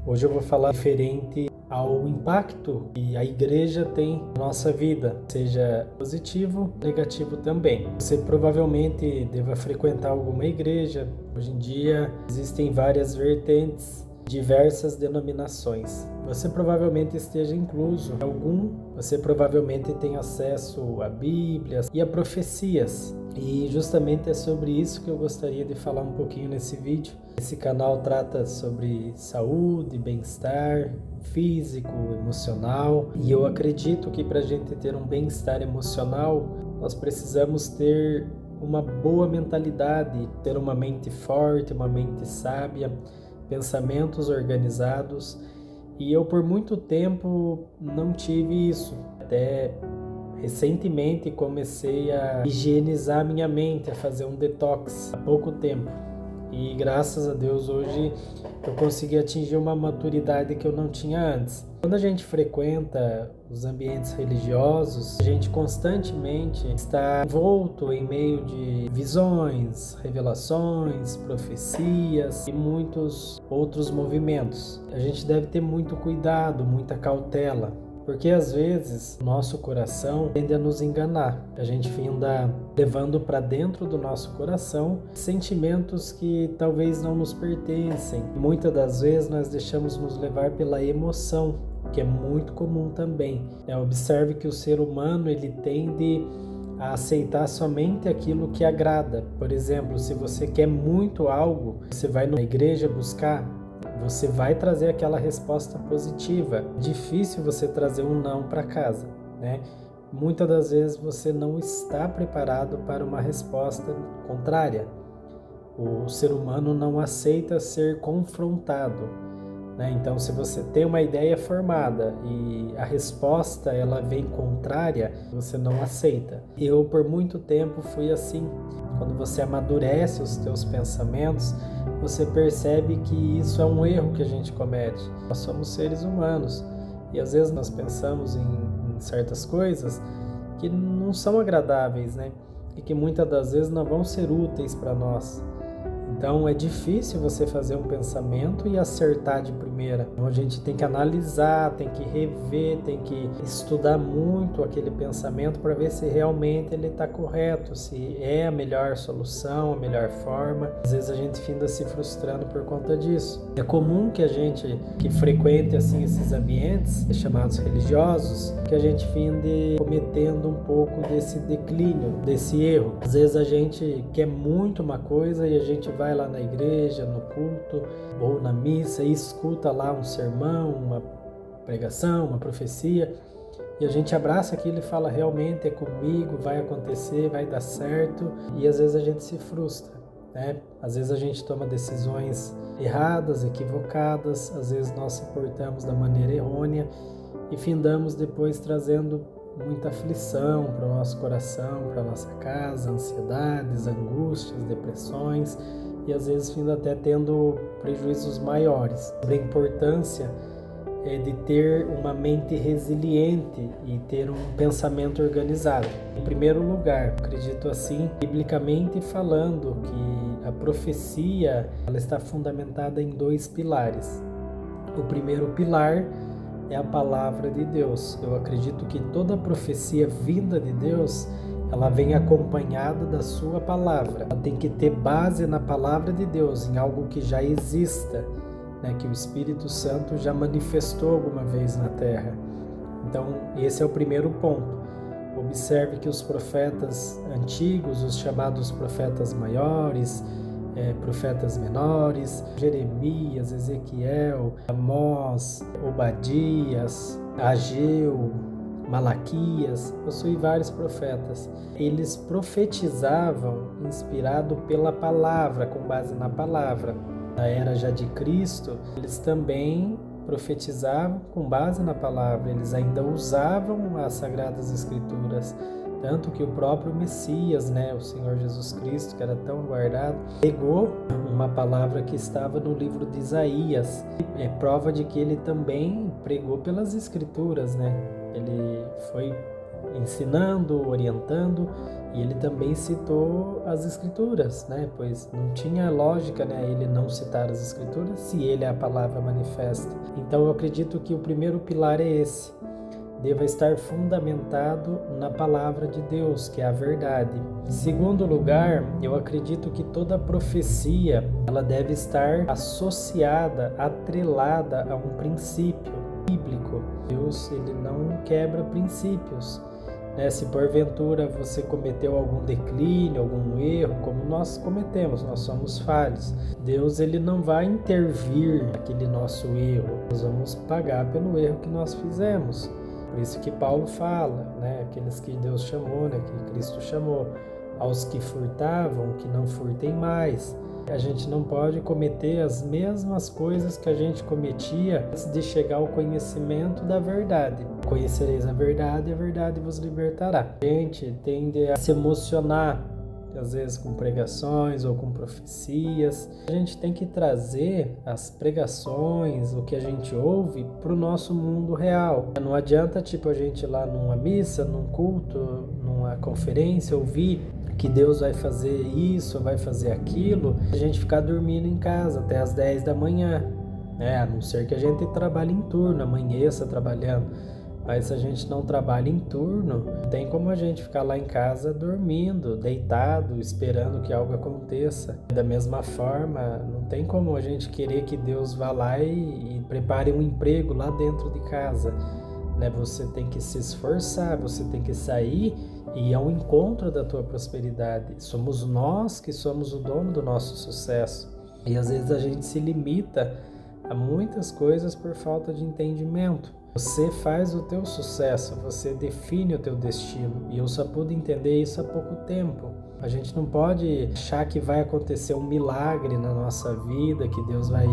Hoje eu vou falar referente ao impacto que a igreja tem na nossa vida, seja positivo ou negativo também. Você provavelmente deva frequentar alguma igreja. Hoje em dia existem várias vertentes, diversas denominações. Você provavelmente esteja incluso em algum, você provavelmente tem acesso à Bíblia e a profecias. E justamente é sobre isso que eu gostaria de falar um pouquinho nesse vídeo. Esse canal trata sobre saúde, bem-estar físico, emocional. E eu acredito que para a gente ter um bem-estar emocional, nós precisamos ter uma boa mentalidade, ter uma mente forte, uma mente sábia, pensamentos organizados. E eu por muito tempo não tive isso. Até recentemente comecei a higienizar minha mente, a fazer um detox há pouco tempo. E graças a Deus hoje eu consegui atingir uma maturidade que eu não tinha antes. Quando a gente frequenta os ambientes religiosos, a gente constantemente está envolto em meio de visões, revelações, profecias e muitos outros movimentos. A gente deve ter muito cuidado, muita cautela. Porque às vezes nosso coração tende a nos enganar. A gente finda levando para dentro do nosso coração sentimentos que talvez não nos pertencem. Muitas das vezes nós deixamos nos levar pela emoção, que é muito comum também. Observe que o ser humano ele tende a aceitar somente aquilo que agrada. Por exemplo, se você quer muito algo, você vai na igreja buscar, você vai trazer aquela resposta positiva. Difícil você trazer um não para casa, né? Muitas das vezes você não está preparado para uma resposta contrária. O ser humano não aceita ser confrontado, né? Então, se você tem uma ideia formada e a resposta ela vem contrária, você não aceita. Eu por muito tempo fui assim. Quando você amadurece os teus pensamentos, você percebe que isso é um erro que a gente comete. Nós somos seres humanos e às vezes nós pensamos em certas coisas que não são agradáveis, né? E que muitas das vezes não vão ser úteis para nós. Então é difícil você fazer um pensamento e acertar de primeira. Então a gente tem que analisar, tem que rever, tem que estudar muito aquele pensamento para ver se realmente ele está correto, se é a melhor solução, a melhor forma. Às vezes a gente finda se frustrando por conta disso. É comum que a gente que frequente assim esses ambientes chamados religiosos, que a gente finde cometendo um pouco desse declínio, desse erro. Às vezes a gente quer muito uma coisa e a gente vai lá na igreja, no culto ou na missa e escuta lá um sermão, uma pregação, uma profecia e a gente abraça aquilo e fala realmente é comigo, vai acontecer, vai dar certo e às vezes a gente se frustra, né? Às vezes a gente toma decisões erradas, equivocadas, às vezes nós se portamos da maneira errônea e findamos depois trazendo muita aflição para o nosso coração, para a nossa casa, ansiedades, angústias, depressões e às vezes finda até tendo prejuízos maiores. Sobre a importância de ter uma mente resiliente e ter um pensamento organizado. Em primeiro lugar, acredito assim, biblicamente falando, que a profecia ela está fundamentada em dois pilares. O primeiro pilar é a palavra de Deus. Eu acredito que toda profecia vinda de Deus, ela vem acompanhada da sua palavra. Ela tem que ter base na palavra de Deus, em algo que já exista, né, que o Espírito Santo já manifestou alguma vez na terra. Então, esse é o primeiro ponto. Observe que os profetas antigos, os chamados profetas maiores, profetas menores, Jeremias, Ezequiel, Amós, Obadias, Ageu, Malaquias, possui vários profetas. Eles profetizavam inspirado pela palavra, com base na palavra. Na era já de Cristo, eles também profetizavam com base na palavra, eles ainda usavam as Sagradas Escrituras. Tanto que o próprio Messias, né, o Senhor Jesus Cristo, que era tão guardado, pegou uma palavra que estava no livro de Isaías. É prova de que ele também pregou pelas Escrituras, né? Ele foi ensinando, orientando, e ele também citou as Escrituras, né? Pois não tinha lógica, né, ele não citar as Escrituras se ele é a palavra manifesta. Então eu acredito que o primeiro pilar é esse. Deva estar fundamentado na palavra de Deus, que é a verdade. Em segundo lugar, eu acredito que toda profecia ela deve estar associada, atrelada a um princípio bíblico. Deus ele não quebra princípios. Se porventura você cometeu algum declínio, algum erro, como nós cometemos, nós somos falhos, Deus ele não vai intervir naquele nosso erro. Nós vamos pagar pelo erro que nós fizemos. Por isso que Paulo fala, aqueles que Deus chamou, que Cristo chamou, aos que furtavam, que não furtem mais. A gente não pode cometer as mesmas coisas que a gente cometia antes de chegar ao conhecimento da verdade. Conhecereis a verdade vos libertará. A gente tende a se emocionar, às vezes com pregações ou com profecias. A gente tem que trazer as pregações, o que a gente ouve, para o nosso mundo real. Não adianta a gente ir lá numa missa, num culto, numa conferência, ouvir que Deus vai fazer isso, vai fazer aquilo, a gente ficar dormindo em casa até as 10 da manhã. A não ser que a gente trabalhe em turno, amanheça trabalhando. Mas se a gente não trabalha em turno, não tem como a gente ficar lá em casa dormindo, deitado, esperando que algo aconteça. Da mesma forma, não tem como a gente querer que Deus vá lá e prepare um emprego lá dentro de casa. Você tem que se esforçar, você tem que sair e ir ao encontro da tua prosperidade. Somos nós que somos o dono do nosso sucesso. E às vezes a gente se limita a muitas coisas por falta de entendimento. Você faz o teu sucesso, você define o teu destino. E eu só pude entender isso há pouco tempo. A gente não pode achar que vai acontecer um milagre na nossa vida, que Deus vai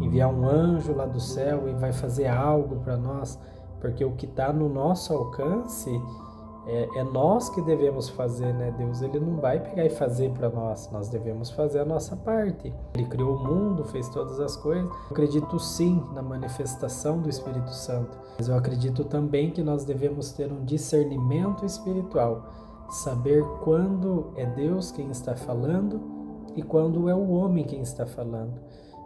enviar um anjo lá do céu e vai fazer algo para nós. Porque o que está no nosso alcance é nós que devemos fazer, Deus ele não vai pegar e fazer para nós devemos fazer a nossa parte. Ele criou o mundo, fez todas as coisas. Eu acredito sim na manifestação do Espírito Santo, mas eu acredito também que nós devemos ter um discernimento espiritual, saber quando é Deus quem está falando e quando é o homem quem está falando.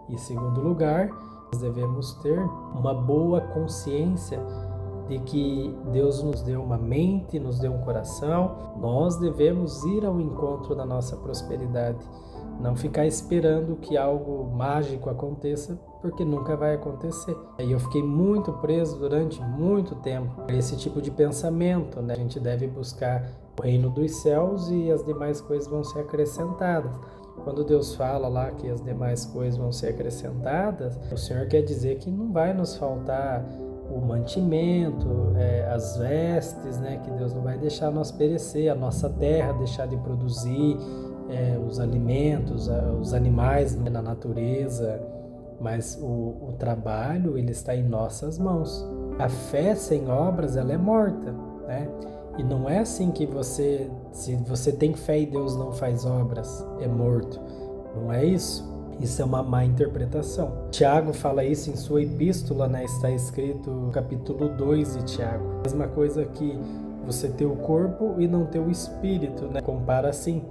E em segundo lugar, nós devemos ter uma boa consciência de que Deus nos deu uma mente, nos deu um coração. Nós devemos ir ao encontro da nossa prosperidade, não ficar esperando que algo mágico aconteça, porque nunca vai acontecer. E eu fiquei muito preso durante muito tempo a esse tipo de pensamento. A gente deve buscar o reino dos céus e as demais coisas vão ser acrescentadas. Quando Deus fala lá que as demais coisas vão ser acrescentadas, o Senhor quer dizer que não vai nos faltar o mantimento, as vestes, que Deus não vai deixar nós perecer, a nossa terra deixar de produzir os alimentos, os animais na natureza, mas o trabalho ele está em nossas mãos. A fé sem obras ela é morta, E não é assim que se você tem fé e Deus não faz obras, é morto. Não é isso. Isso é uma má interpretação. Tiago fala isso em sua epístola, Está escrito no capítulo 2 de Tiago. A mesma coisa que você ter o corpo e não ter o espírito, Compara assim.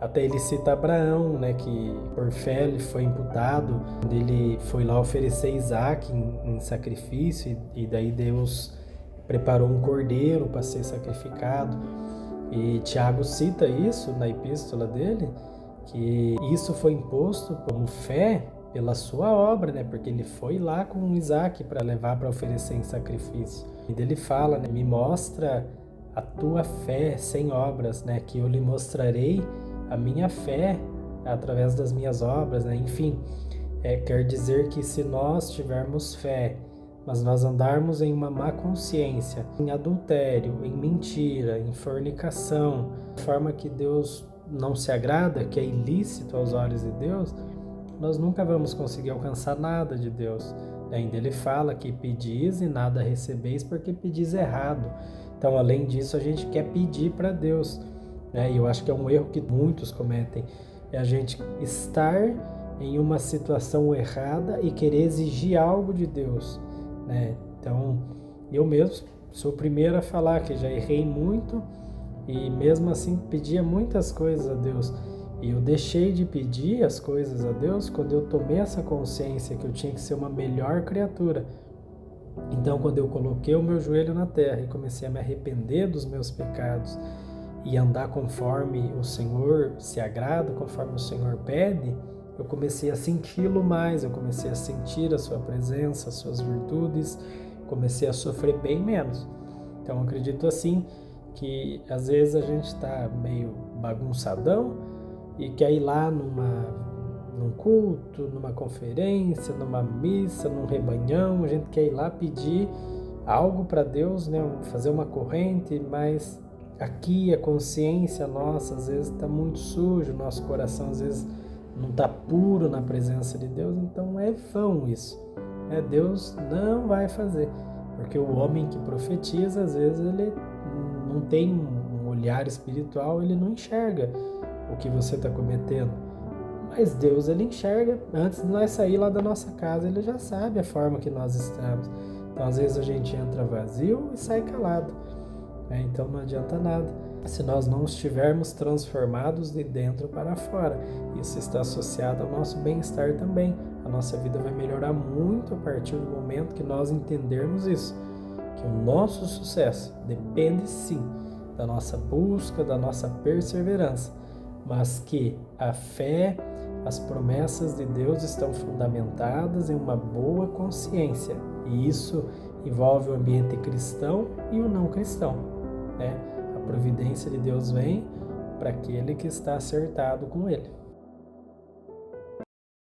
Até ele cita Abraão, que por fé ele foi imputado, quando ele foi lá oferecer Isaac em sacrifício, e daí Deus preparou um cordeiro para ser sacrificado. E Tiago cita isso na epístola dele, que isso foi imposto como fé pela sua obra, porque ele foi lá com Isaac para levar para oferecer em sacrifício. E ele fala, me mostra a tua fé sem obras, que eu lhe mostrarei a minha fé através das minhas obras, Enfim, quer dizer que se nós tivermos fé, mas nós andarmos em uma má consciência, em adultério, em mentira, em fornicação, de forma que Deus não se agrada, que é ilícito aos olhos de Deus, nós nunca vamos conseguir alcançar nada de Deus. Ainda ele fala que pedis e nada recebeis porque pedis errado. Então, além disso, a gente quer pedir para Deus. E eu acho que é um erro que muitos cometem. É a gente estar em uma situação errada e querer exigir algo de Deus. Então, eu mesmo sou o primeiro a falar que já errei muito e mesmo assim pedia muitas coisas a Deus. E eu deixei de pedir as coisas a Deus quando eu tomei essa consciência que eu tinha que ser uma melhor criatura. Então, quando eu coloquei o meu joelho na terra e comecei a me arrepender dos meus pecados e andar conforme o Senhor se agrada, conforme o Senhor pede, eu comecei a senti-lo mais, eu comecei a sentir a sua presença, as suas virtudes, comecei a sofrer bem menos. Então, eu acredito assim que às vezes a gente está meio bagunçadão e quer ir lá num culto, numa conferência, numa missa, num rebanhão, a gente quer ir lá pedir algo para Deus, né? Fazer uma corrente, mas aqui a consciência nossa às vezes está muito sujo, nosso coração às vezes não está puro na presença de Deus, então é vão isso. Deus não vai fazer, porque o homem que profetiza, às vezes ele não tem um olhar espiritual, ele não enxerga o que você está cometendo. Mas Deus, ele enxerga, antes de nós sair lá da nossa casa, ele já sabe a forma que nós estamos. Então, às vezes a gente entra vazio e sai calado. Então, não adianta nada se nós não estivermos transformados de dentro para fora. Isso está associado ao nosso bem-estar também. A nossa vida vai melhorar muito a partir do momento que nós entendermos isso. Que o nosso sucesso depende, sim, da nossa busca, da nossa perseverança. Mas que a fé, as promessas de Deus estão fundamentadas em uma boa consciência. E isso envolve o ambiente cristão e o não cristão. A providência de Deus vem para aquele que está acertado com Ele.